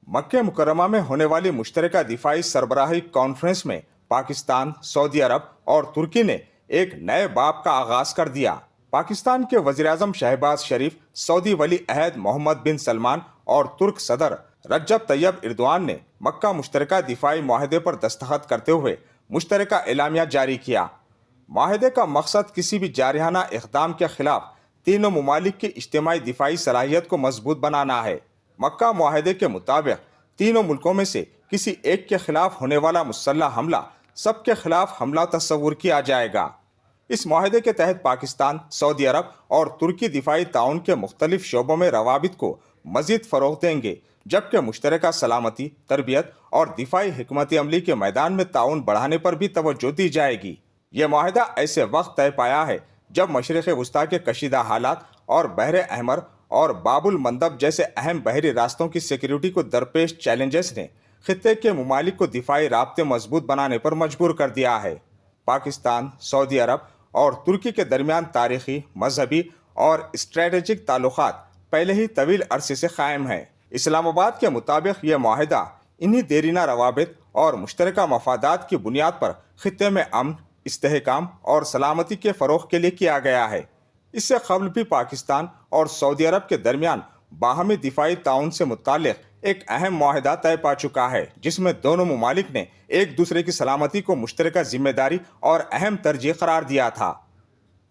मक्के मुकर्रमा में होने वाली मुश्तरका दिफाई सरबराही कॉन्फ्रेंस में पाकिस्तान, सऊदी अरब और तुर्की ने एक नए बाब का आगाज कर दिया। पाकिस्तान के वज़ीर-ए-आज़म शहबाज शरीफ, सऊदी वली अहद मोहम्मद बिन सलमान और तुर्क सदर रज्जब तैयब एर्दोआन ने मक्का मुश्तरका दिफाई माहदे पर दस्तखत करते हुए मुश्तरका एलामिया जारी किया। माहदे का मकसद किसी भी जारहाना इक़दाम के खिलाफ तीनों ममालिक की इज्तिमाई दिफाई सलाहियत को मजबूत बनाना है। मक्का मुआहदे के मुताबिक तीनों मुल्कों में से किसी एक के खिलाफ होने वाला मुसल्लह हमला सबके खिलाफ हमला तस्वुर किया जाएगा। इस मुआहदे के तहत पाकिस्तान, सऊदी अरब और तुर्की दिफाई ताउन के मुख्तलिफ शोबों में रवाबित को मजीद फ़रोग़ देंगे, जबकि मुश्तरका सलामती, तरबियत और दिफाई हिकमत अमली के मैदान में ताउन बढ़ाने पर भी तवज्जो दी जाएगी। यह मुआहदा ऐसे वक्त तय पाया है जब मशरिक़ वस्ता के कशीदा हालात और बहर अहमर और बाबुल मंदब जैसे अहम बहरी रास्तों की सिक्योरिटी को दरपेश चैलेंजेस ने खित्ते के ममालिक को दिफाई राब्ते मजबूत बनाने पर मजबूर कर दिया है। पाकिस्तान, सऊदी अरब और तुर्की के दरमियान तारीखी, मजहबी और स्ट्रेटेजिक ताल्लुकात पहले ही तवील अरसे से कायम हैं। इस्लामाबाद के मुताबिक यह मुआहदा इन्हीं देरीना रवाबित और मुश्तरका मफादात की बुनियाद पर खित्ते में अमन, इस्तेहकाम और सलामती के फ़रोग़ के लिए किया गया है। इससे कबल भी पाकिस्तान और सऊदी अरब के दरमियान बाहमी दिफाई ताउन से मुताल्लिक़ एक अहम मुआहदा तय पा चुका है, जिसमें दोनों ममालिक ने एक दूसरे की सलामती को मुश्तरका जिम्मेदारी और अहम तरजीह करार दिया था।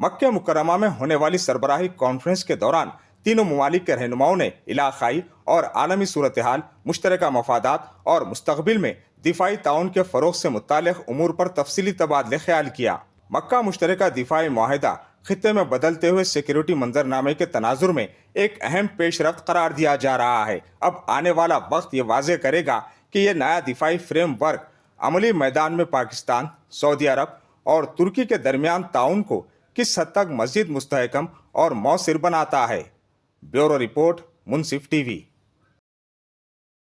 मक्के मुकर्रमा में होने वाली सरबराही कॉन्फ्रेंस के दौरान तीनों ममालिक के रहनुमाओं ने इलाकाई और आलमी सूरत हाल, मुश्तरका मफादात और मुस्तकबिल में दिफाई ताउन के फ़रोग़ से मुताल्लिक़ उमूर पर तफसीली तबादले ख्याल किया। मक्का मुश्तरका दिफाई मुआहदा खित्ते में बदलते हुए सिक्योरिटी मंजरनामे के तनाजुर में एक अहम पेशरफ्त करार दिया जा रहा है। अब आने वाला वक्त ये वाज़े करेगा कि यह नया दिफाई फ्रेम वर्क अमली मैदान में पाकिस्तान, सऊदी अरब और तुर्की के दरमियान ताउन को किस हद तक मज़ीद मुस्तहकम और मौसर बनाता है। ब्यूरो रिपोर्ट, मुनसिफ टीवी।